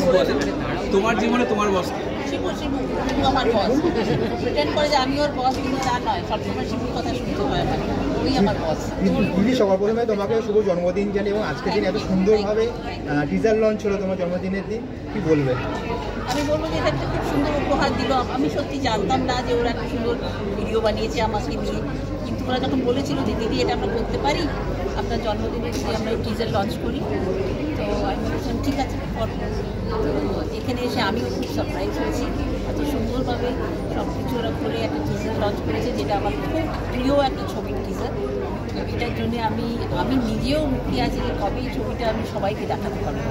বলেন তোমার জীবনে তোমার বস শিবু আমার বস। প্রিটেন্ড করে যে আমি ওর বস, কিন্তু তা নয়, সবসময় শিবুর কথা শুনতে হয় আমার, ওই আমার বস। দিদি, সবার প্রথমে তোমাকে শুভ জন্মদিন জানি, এবং আজকের দিন এত সুন্দরভাবে টিজার লঞ্চ হলো তোমার জন্মদিনের দিন, কি বলবে? আমি বলবো যে এটা একটা খুব সুন্দর উপহার দিল। আমি সত্যি জানতাম না যে ওরা একটা সুন্দর ভিডিও বানিয়েছে আমাকে নিয়ে, কিন্তু ওরা যখন বলেছিল যে দিদি এটা আমরা করতে পারি, আপনার জন্মদিনে আমরা টিজার লঞ্চ করি, তো আমি বলছিলাম ঠিক আছে করবো। তো এখানে এসে আমিও খুব সারপ্রাইজ হয়েছি, এত সুন্দরভাবে সব কিছু ওরা করে একটা টিজার লঞ্চ করেছে, যেটা আমার খুব প্রিয় একটা ছবির টিজার। তো এটার জন্য আমি নিজেও মুখিয়ে আছি যে কবে এই ছবিটা আমি সবাইকে দেখাতে পারবো।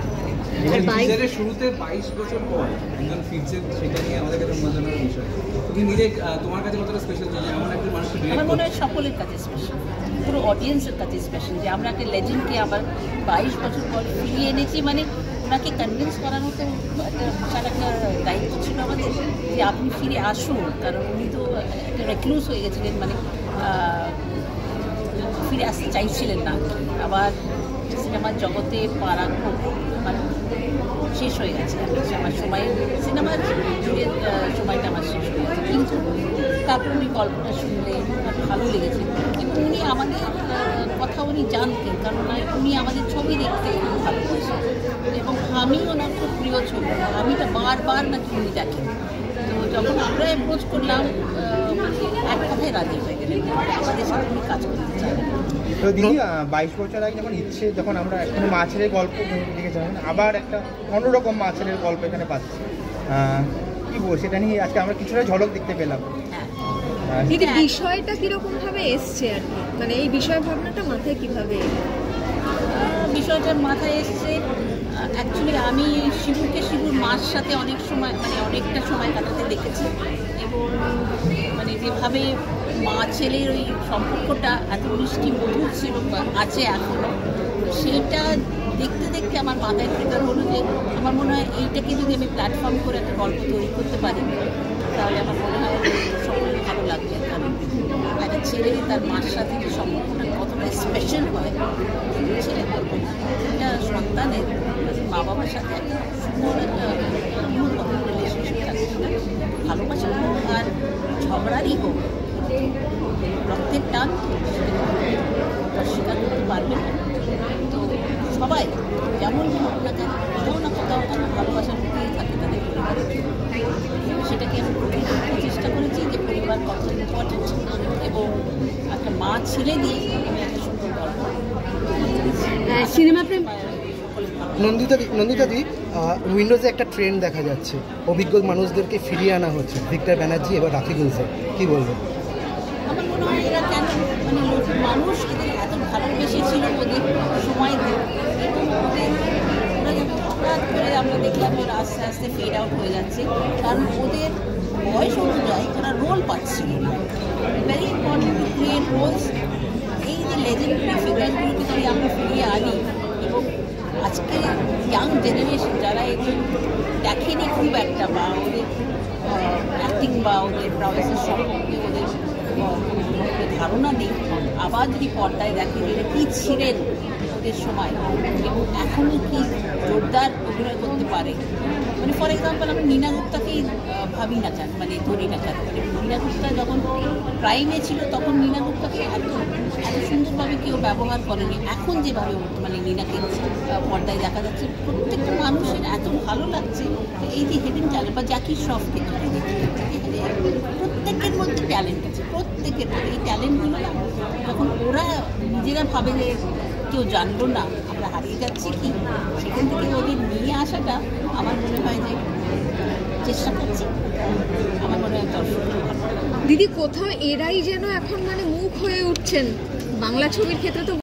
শুরুতে 22 বছর পর একজন ফিরছে, সেটা নিয়ে আমাদের কাছে মজার বিষয়। তুমি নিজে তোমার কাছে কতটা স্পেশাল? এমন একটা মানুষকে আমার মনে হয় সকলের কাছে স্পেশাল, পুরো অডিয়েন্সের কাছে স্পেশাল, যে আমরা একটা লেজেন্ডকে আবার 22 বছর পর ফিরিয়ে এনেছি। মানে ওনাকে কনভিন্স করানো তো একটা বিশাল একটা দায়িত্ব ছিল আমাদের, যে আপনি ফিরে আসুন, কারণ উনি তো একটা রেক্লুজ হয়ে গেছিলেন, মানে ফিরে আসতে চাইছিলেন না। আবার সিনেমার জগতে পারা খুব মানে শেষ হয়ে গেছে, আমার সময় সিনেমার যুগের সময়টা আমার শেষ হয়ে গেছে। কিন্তু তারপর উনি গল্পটা শুনলে আমার ভালো লেগেছে, কিন্তু উনি আমাদের কথা উনি জানতেন, কারণ উনি আমাদের ছবি দেখতে খুব ভালোবাসেন, এবং আমি ওনার খুব প্রিয় ছবি, আমিটা বারবার নাকি উনি দেখেন। তো যখন আমরা অ্যাপ্রোচ করলাম, এক কথায় রাজি হয়ে গেলেন, আমাদের সাথে উনি কাজ করতে চান। তো দিদি, 22 বছর আগে যখন ইচ্ছে, যখন আমরা কোনো মা ছেলের গল্প দেখেছিলাম, আবার একটা অন্যরকম মা ছেলের গল্প এখানে পাচ্ছি, কি বল, সেটা নিয়ে আজকে আমরা কিছুটা ঝলক দেখতে পেলাম। দিদি, বিষয়টা কিরকম ভাবে এসছে আর কি, মানে এই বিষয় ভাবনাটা মাথায় কিভাবে? বিষয়টা মাথায় এসছে অ্যাকচুয়ালি আমি শিবুর মার সাথে অনেক সময়, মানে অনেকটা সময় কাটাতে দেখেছি, এবং মানে যেভাবে মা ছেলের ওই সম্পর্কটা এত মিষ্টি মধুর ছিল, আছে এখনও, সেইটা দেখতে দেখতে আমার মাথায় ট্রিগার হলো যে আমার মনে হয় এইটাকে যদি আমি প্ল্যাটফর্ম করে একটা গল্প তৈরি করতে পারি, তাহলে আমার মনে হয় সকলের ভালো লাগবে। কারণ একটা ছেলে তার মার সাথে যে সম্পর্কটা কতটা স্পেশাল হয়, ছেলে করবো না, একটা সন্তানের মা বাবার সাথে একটা সুন্দর একটা রিলেশনশিপ থাকে, সেটা ভালোবাসা হোক আর ঝগড়ারই হোক, রক্তের টান স্বীকার করতে পারবে না। তো সবাই যেমন হোক না কেন, কোথাও না কোথাও একটা ভালোবাসা লুকিয়ে থাকে তাদের পরিবারের, সেটাকে আমি চেষ্টা করেছি যে পরিবার কত ইম্পর্টেন্ট, এবং একটা মা ছেলে দিয়ে আমি একটা সুন্দর গল্প সিনেমা প্রেম। নন্দিতাদি, উইন্ডোজে একটা ট্রেন্ড দেখা যাচ্ছে, অভিজ্ঞ মানুষদেরকে ফিরিয়ে আনা হচ্ছে, ভিক্টর ব্যানার্জি এবার রাখি গুলজার, কী বলবো? আমার মনে হয় এরা কেন, মানে মানুষ এদের এত ভালোবেসেছিল ওদের সময় দিয়ে, এবং ওরা যখন হঠাৎ করে আমরা দেখলাম ওরা আস্তে আস্তে ফেড আউট হয়ে যাচ্ছে, কারণ ওদের বয়স অনুযায়ী ওরা রোল পাচ্ছিল না। Very important to create roles. এই যে লেজেন্ডারি ফিগারগুলোকে যদি আমরা ফিরিয়ে আনি, এবং আজকে ইয়াং জেনারেশন যারা এদের দেখেনি খুব একটা, বা ওদের অ্যাক্টিং বা ওদের প্রফেসর সম্পর্কে ওদের ধারণা নেই, আবার যদি পর্দায় দেখে এরা কী ছিলেন ওদের সময়, এবং এখনও কি জোরদার অভিনয় করতে পারে। মানে ফর এক্সাম্পল আমি নীনা গুপ্তাকেই ভাবি না চান, মানে ধরি না চান, মানে নীনা গুপ্তা যখন প্রাইমে ছিল তখন নীনা গুপ্তাকে এত সুন্দরভাবে কেউ ব্যবহার করেনি। এখন যেভাবে মানে নীনাকে পর্দায় দেখা যাচ্ছে, প্রত্যেকটা মানুষের এত ভালো লাগছে। এই যে হেডেন ট্যালেন্ট বা জ্যাকি শ্রফকে প্রত্যেকের মধ্যে ট্যালেন্ট আছে, প্রত্যেকের মধ্যে এই ট্যালেন্টগুলো না, যখন ওরা নিজেরা ভাবে যে কেউ জানলো না, আমরা হারিয়ে যাচ্ছি কি, সেখান থেকে ওদের নিয়ে আসাটা আমার মনে হয় যে চেষ্টা করছি, আমার মনে হয় দর্শকদের ভালো। দিদি, কোথাও এরাই যেন এখন মানে মুখ হয়ে উঠছেন বাংলা ছবির ক্ষেত্রে। তো